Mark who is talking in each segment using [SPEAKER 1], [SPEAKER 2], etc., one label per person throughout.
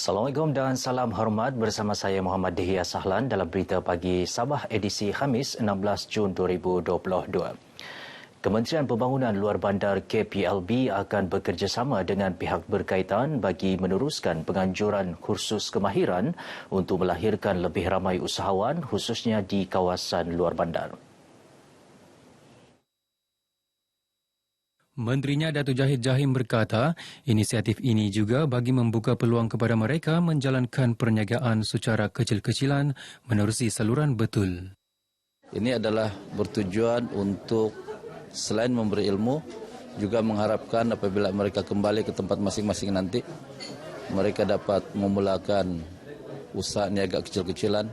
[SPEAKER 1] Assalamualaikum dan salam hormat, bersama saya Muhammad Dihya Sahlan dalam berita pagi Sabah edisi Khamis 16 Jun 2022. Kementerian Pembangunan Luar Bandar KPLB akan bekerjasama dengan pihak berkaitan bagi meneruskan penganjuran kursus kemahiran untuk melahirkan lebih ramai usahawan khususnya di kawasan luar bandar.
[SPEAKER 2] Menterinya Datuk Jahid Jahim berkata, inisiatif ini juga bagi membuka peluang kepada mereka menjalankan perniagaan secara kecil-kecilan menerusi saluran betul.
[SPEAKER 3] Ini adalah bertujuan untuk selain memberi ilmu, juga mengharapkan apabila mereka kembali ke tempat masing-masing nanti, mereka dapat memulakan usaha niaga kecil-kecilan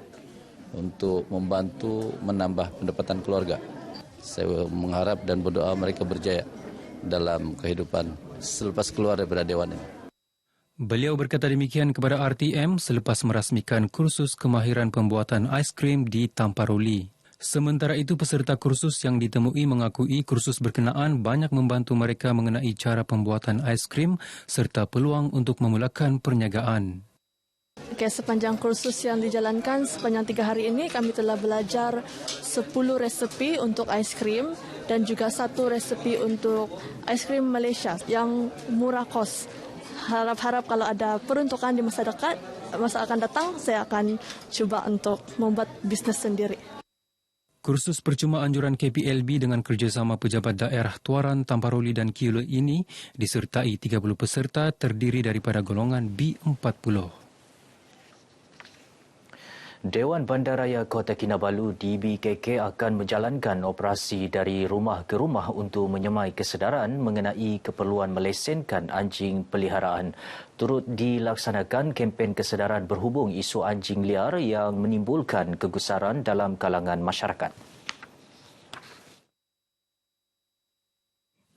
[SPEAKER 3] untuk membantu menambah pendapatan keluarga. Saya mengharap dan berdoa mereka berjaya dalam kehidupan selepas keluar daripada Dewan ini.
[SPEAKER 2] Beliau berkata demikian kepada RTM selepas merasmikan kursus kemahiran pembuatan aiskrim di Tamparoli. Sementara itu, peserta kursus yang ditemui mengakui kursus berkenaan banyak membantu mereka mengenai cara pembuatan aiskrim serta peluang untuk memulakan perniagaan.
[SPEAKER 4] Sepanjang kursus yang dijalankan sepanjang 3 hari ini, kami telah belajar 10 resepi untuk aiskrim dan juga 1 resepi untuk aiskrim Malaysia yang murah kos. Harap-harap kalau ada peruntukan di masa dekat, masa akan datang, saya akan cuba untuk membuat bisnes sendiri.
[SPEAKER 2] Kursus percuma anjuran KPLB dengan kerjasama pejabat daerah Tuaran, Tamparoli dan Kiula ini disertai 30 peserta terdiri daripada golongan B40.
[SPEAKER 1] Dewan Bandaraya Kota Kinabalu DBKK akan menjalankan operasi dari rumah ke rumah untuk menyemai kesedaran mengenai keperluan melesenkan anjing peliharaan. Turut dilaksanakan kempen kesedaran berhubung isu anjing liar yang menimbulkan kegusaran dalam kalangan masyarakat.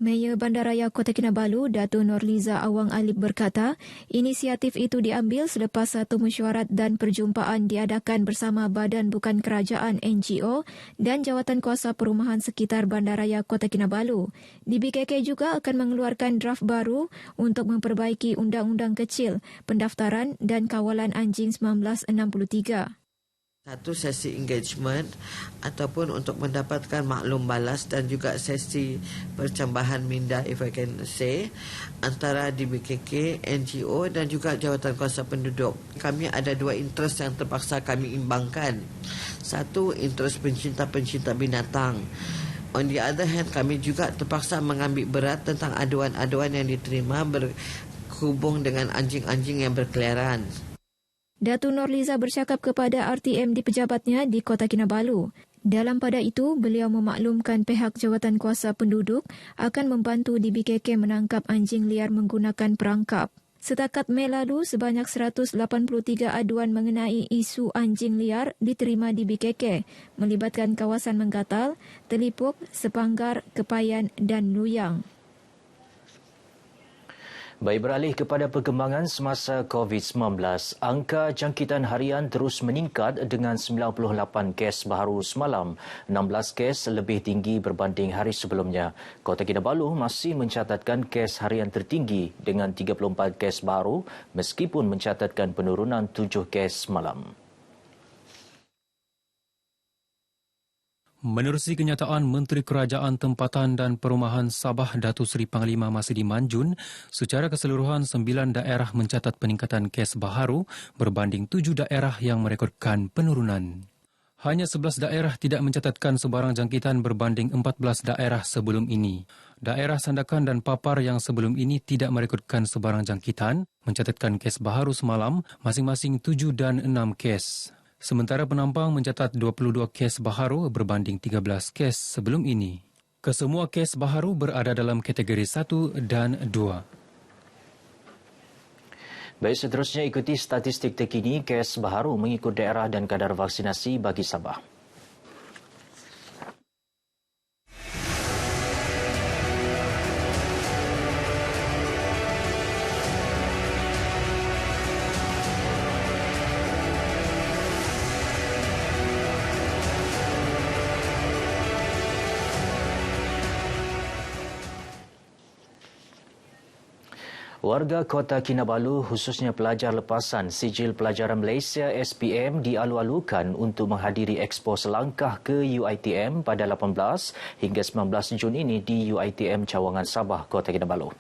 [SPEAKER 5] Mayor Bandaraya Kota Kinabalu, Dato' Norliza Awang Alip berkata, inisiatif itu diambil selepas satu mesyuarat dan perjumpaan diadakan bersama Badan Bukan Kerajaan NGO dan Jawatankuasa Perumahan Sekitar Bandaraya Kota Kinabalu. DBKK juga akan mengeluarkan draft baru untuk memperbaiki Undang-Undang Kecil, Pendaftaran dan Kawalan Anjing 1963.
[SPEAKER 6] Satu sesi engagement ataupun untuk mendapatkan maklum balas dan juga sesi percambahan minda, if I can say, antara DBKK, NGO dan juga Jawatankuasa Penduduk. Kami ada 2 interest yang terpaksa kami imbangkan. Satu, interest pencinta-pencinta binatang. On the other hand, kami juga terpaksa mengambil berat tentang aduan-aduan yang diterima berhubung dengan anjing-anjing yang berkeliaran.
[SPEAKER 5] Datuk Norliza bercakap kepada RTM di pejabatnya di Kota Kinabalu. Dalam pada itu, beliau memaklumkan pihak Jawatankuasa Penduduk akan membantu DBKK menangkap anjing liar menggunakan perangkap. Setakat Mei lalu, sebanyak 183 aduan mengenai isu anjing liar diterima DBKK, melibatkan kawasan Menggatal, Telipuk, Sepanggar, Kepayan dan Luyang.
[SPEAKER 1] Baik, beralih kepada perkembangan semasa COVID-19, angka jangkitan harian terus meningkat dengan 98 kes baru semalam. 16 kes lebih tinggi berbanding hari sebelumnya. Kota Kinabalu masih mencatatkan kes harian tertinggi dengan 34 kes baru meskipun mencatatkan penurunan 7 kes semalam.
[SPEAKER 2] Menerusi kenyataan Menteri Kerajaan Tempatan dan Perumahan Sabah Datuk Seri Panglima Masidi Manjun, secara keseluruhan 9 daerah mencatat peningkatan kes baharu berbanding 7 daerah yang merekodkan penurunan. Hanya 11 daerah tidak mencatatkan sebarang jangkitan berbanding 14 daerah sebelum ini. Daerah Sandakan dan Papar yang sebelum ini tidak merekodkan sebarang jangkitan mencatatkan kes baharu semalam masing-masing 7 dan 6 kes. Sementara Penampang mencatat 22 kes baharu berbanding 13 kes sebelum ini. Kesemua kes baharu berada dalam kategori 1 dan 2.
[SPEAKER 1] Baik, seterusnya ikuti statistik terkini kes baharu mengikut daerah dan kadar vaksinasi bagi Sabah. Warga Kota Kinabalu khususnya pelajar lepasan Sijil Pelajaran Malaysia SPM dialu-alukan untuk menghadiri Expo Selangkah ke UiTM pada 18 hingga 19 Jun ini di UiTM Cawangan Sabah, Kota Kinabalu.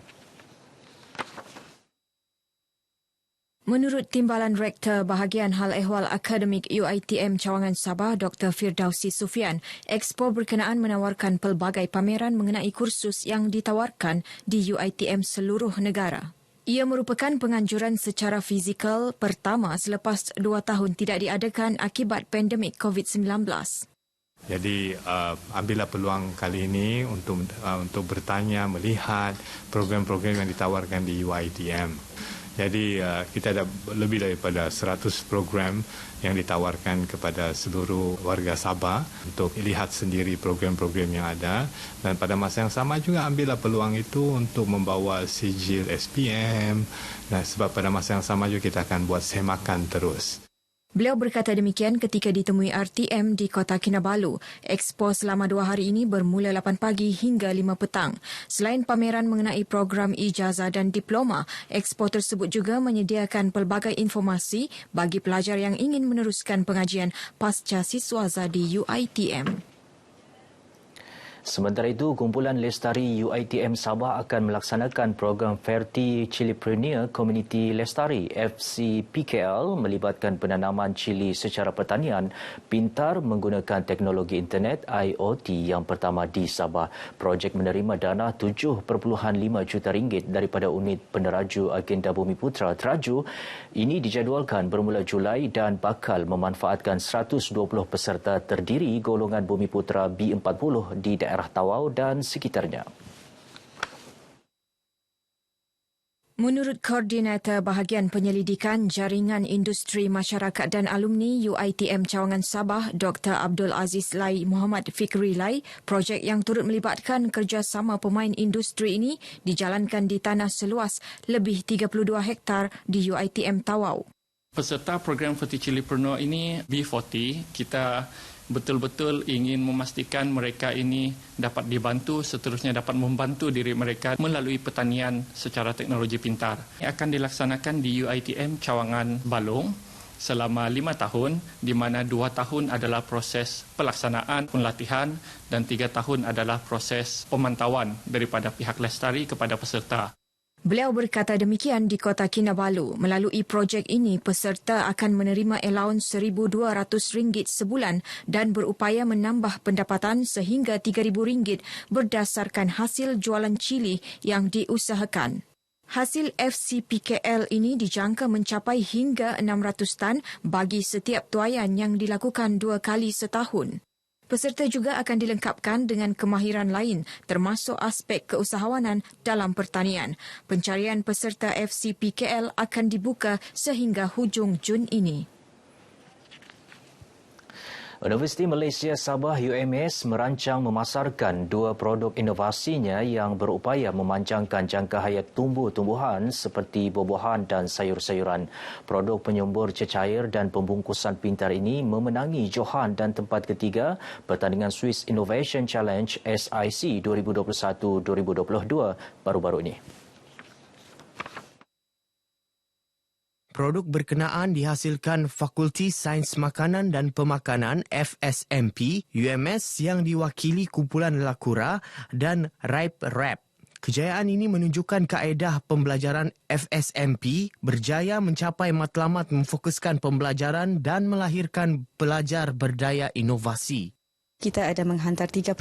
[SPEAKER 5] Menurut Timbalan Rektor Bahagian Hal Ehwal Akademik UiTM Cawangan Sabah, Dr. Firdausi Sufian, Expo berkenaan menawarkan pelbagai pameran mengenai kursus yang ditawarkan di UiTM seluruh negara. Ia merupakan penganjuran secara fizikal pertama selepas 2 tahun tidak diadakan akibat pandemik COVID-19.
[SPEAKER 7] Jadi ambillah peluang kali ini untuk bertanya, melihat program-program yang ditawarkan di UiTM. Jadi kita ada lebih daripada 100 program yang ditawarkan kepada seluruh warga Sabah untuk lihat sendiri program-program yang ada, dan pada masa yang sama juga ambillah peluang itu untuk membawa sijil SPM, dan sebab pada masa yang sama juga kita akan buat semakan terus.
[SPEAKER 5] Beliau berkata demikian ketika ditemui RTM di Kota Kinabalu. Expo selama 2 hari ini bermula 8 pagi hingga 5 petang. Selain pameran mengenai program ijazah dan diploma, expo tersebut juga menyediakan pelbagai informasi bagi pelajar yang ingin meneruskan pengajian pasca siswaza di UiTM.
[SPEAKER 1] Sementara itu, kumpulan Lestari UiTM Sabah akan melaksanakan program Ferti Chilipreneur Community Lestari FCPKL melibatkan penanaman cili secara pertanian pintar menggunakan teknologi internet IoT yang pertama di Sabah. Projek menerima dana 7.5 juta ringgit daripada unit peneraju agenda Bumi Putra Teraju. Ini dijadualkan bermula Julai dan bakal memanfaatkan 120 peserta terdiri golongan Bumi Putra B40 di daerah Tawau dan sekitarnya.
[SPEAKER 5] Menurut Koordinator Bahagian Penyelidikan Jaringan Industri Masyarakat dan Alumni UiTM Cawangan Sabah, Dr. Abdul Aziz Lai Muhammad Fikri Lai, projek yang turut melibatkan kerjasama pemain industri ini dijalankan di tanah seluas lebih 32 hektar di UiTM Tawau.
[SPEAKER 8] Peserta program Ferti Chilipreneur ini B40, kita betul-betul ingin memastikan mereka ini dapat dibantu, seterusnya dapat membantu diri mereka melalui pertanian secara teknologi pintar. Ia akan dilaksanakan di UiTM Cawangan Balong selama 5 tahun, di mana 2 tahun adalah proses pelaksanaan, pelatihan, dan 3 tahun adalah proses pemantauan daripada pihak Lestari kepada peserta.
[SPEAKER 5] Beliau berkata demikian di Kota Kinabalu. Melalui projek ini, peserta akan menerima allowance RM1,200 sebulan dan berupaya menambah pendapatan sehingga RM3,000 berdasarkan hasil jualan cili yang diusahakan. Hasil FCPKL ini dijangka mencapai hingga 600 tan bagi setiap tuaian yang dilakukan 2 kali setahun. Peserta juga akan dilengkapkan dengan kemahiran lain termasuk aspek keusahawanan dalam pertanian. Pencarian peserta FCPKL akan dibuka sehingga hujung Jun ini.
[SPEAKER 1] Universiti Malaysia Sabah UMS merancang memasarkan 2 produk inovasinya yang berupaya memanjangkan jangka hayat tumbuh-tumbuhan seperti buah-buahan dan sayur-sayuran. Produk penyembur cecair dan pembungkusan pintar ini memenangi Johan dan tempat ketiga pertandingan Swiss Innovation Challenge SIC 2021-2022 baru-baru ini.
[SPEAKER 9] Produk berkenaan dihasilkan Fakulti Sains Makanan dan Pemakanan FSMP UMS yang diwakili kumpulan Lakura dan RIPE-RAP. Kejayaan ini menunjukkan kaedah pembelajaran FSMP berjaya mencapai matlamat memfokuskan pembelajaran dan melahirkan pelajar berdaya inovasi.
[SPEAKER 10] Kita ada menghantar 3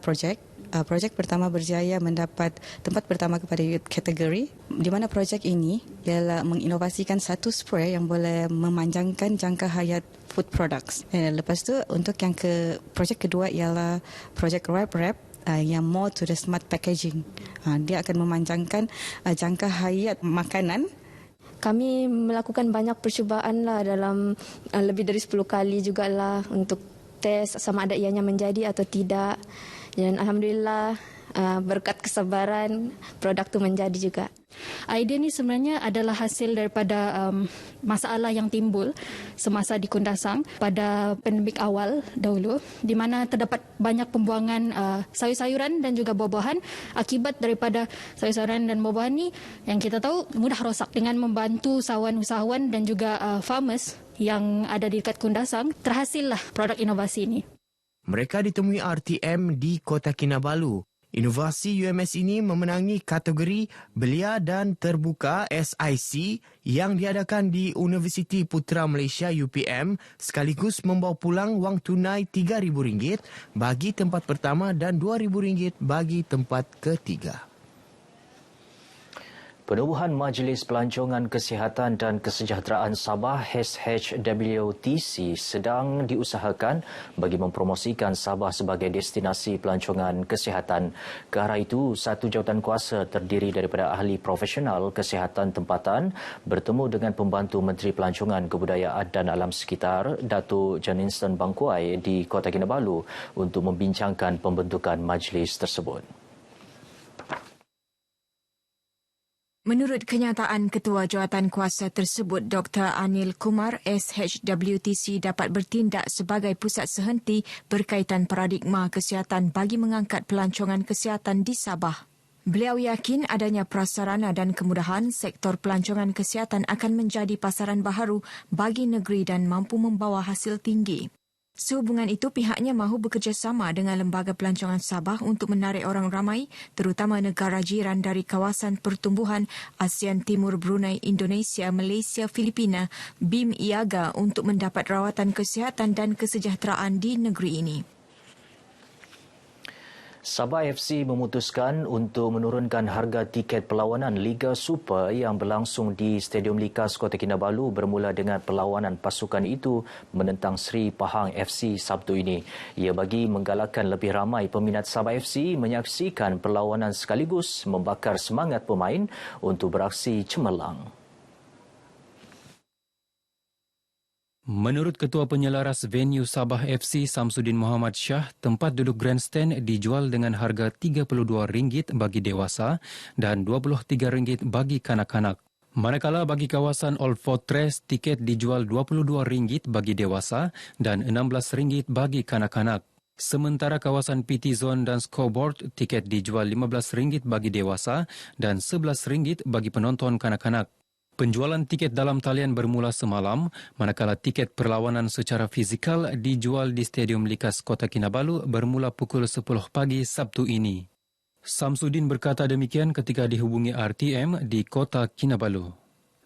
[SPEAKER 10] projek. Projek pertama berjaya mendapat tempat pertama kepada youth kategori, di mana projek ini ialah menginovasikan satu spray yang boleh memanjangkan jangka hayat food products. Lepas tu untuk yang projek kedua ialah projek RIPE-RAP yang more to the smart packaging. Dia akan memanjangkan jangka hayat makanan.
[SPEAKER 4] Kami melakukan banyak percubaan lah dalam lebih dari 10 kali jugalah untuk tes sama ada ianya menjadi atau tidak. Dan Alhamdulillah
[SPEAKER 11] berkat kesabaran produk tu menjadi juga.
[SPEAKER 12] Idea ni sebenarnya adalah hasil daripada masalah yang timbul semasa di Kundasang pada pandemik awal dahulu, di mana terdapat banyak pembuangan sayur-sayuran dan juga buah-buahan. Akibat daripada sayur-sayuran dan buah-buahan ni yang kita tahu mudah rosak. Dengan membantu usahawan-usahawan dan juga farmers yang ada di dekat Kundasang, terhasillah produk inovasi ini.
[SPEAKER 9] Mereka ditemui RTM di Kota Kinabalu. Inovasi UMS ini memenangi kategori belia dan terbuka SIC yang diadakan di Universiti Putra Malaysia UPM sekaligus membawa pulang wang tunai RM3,000 bagi tempat pertama dan RM2,000 bagi tempat ketiga.
[SPEAKER 1] Penubuhan Majlis Pelancongan Kesihatan dan Kesejahteraan Sabah SHWTC sedang diusahakan bagi mempromosikan Sabah sebagai destinasi pelancongan kesihatan. Ke arah itu, satu jawatankuasa terdiri daripada ahli profesional kesihatan tempatan bertemu dengan pembantu Menteri Pelancongan Kebudayaan dan Alam Sekitar, Datuk Janinson Bangkuai di Kota Kinabalu untuk membincangkan pembentukan majlis tersebut.
[SPEAKER 13] Menurut kenyataan Ketua Jawatankuasa tersebut, Dr. Anil Kumar, SHWTC dapat bertindak sebagai pusat sehenti berkaitan paradigma kesihatan bagi mengangkat pelancongan kesihatan di Sabah. Beliau yakin adanya prasarana dan kemudahan sektor pelancongan kesihatan akan menjadi pasaran baharu bagi negeri dan mampu membawa hasil tinggi. Sehubungan itu, pihaknya mahu bekerjasama dengan Lembaga Pelancongan Sabah untuk menarik orang ramai, terutama negara jiran dari kawasan pertumbuhan ASEAN Timur, Brunei, Indonesia, Malaysia, Filipina, BIM IAGA untuk mendapat rawatan kesihatan dan kesejahteraan di negeri ini.
[SPEAKER 1] Sabah FC memutuskan untuk menurunkan harga tiket perlawanan Liga Super yang berlangsung di Stadium Likas Kota Kinabalu bermula dengan perlawanan pasukan itu menentang Sri Pahang FC Sabtu ini. Ia bagi menggalakkan lebih ramai peminat Sabah FC menyaksikan perlawanan sekaligus membakar semangat pemain untuk beraksi cemerlang.
[SPEAKER 2] Menurut Ketua Penyelaras Venue Sabah FC Samsudin Muhammad Shah, tempat duduk grandstand dijual dengan harga RM32 bagi dewasa dan RM23 bagi kanak-kanak. Manakala bagi kawasan Old Fortress, tiket dijual RM22 bagi dewasa dan RM16 bagi kanak-kanak. Sementara kawasan PT Zone dan Scoreboard, tiket dijual RM15 bagi dewasa dan RM11 bagi penonton kanak-kanak. Penjualan tiket dalam talian bermula semalam, manakala tiket perlawanan secara fizikal dijual di Stadium Likas Kota Kinabalu bermula pukul 10 pagi Sabtu ini. Samsudin berkata demikian ketika dihubungi RTM di Kota Kinabalu.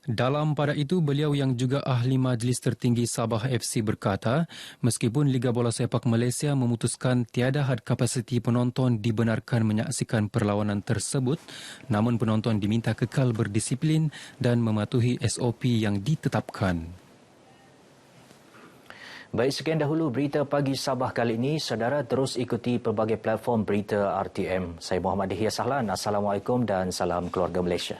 [SPEAKER 2] Dalam pada itu, beliau yang juga ahli Majlis Tertinggi Sabah FC berkata, meskipun Liga Bola Sepak Malaysia memutuskan tiada had kapasiti penonton dibenarkan menyaksikan perlawanan tersebut, namun penonton diminta kekal berdisiplin dan mematuhi SOP yang ditetapkan.
[SPEAKER 1] Baik, sekian dahulu berita pagi Sabah kali ini. Saudara terus ikuti pelbagai platform berita RTM. Saya Muhammad Dihya Sahlan. Assalamualaikum dan salam keluarga Malaysia.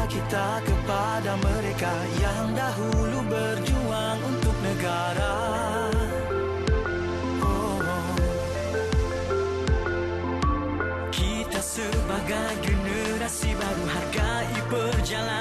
[SPEAKER 14] Kita kepada mereka yang dahulu berjuang untuk negara. Kita sebagai generasi baru hargai perjalanan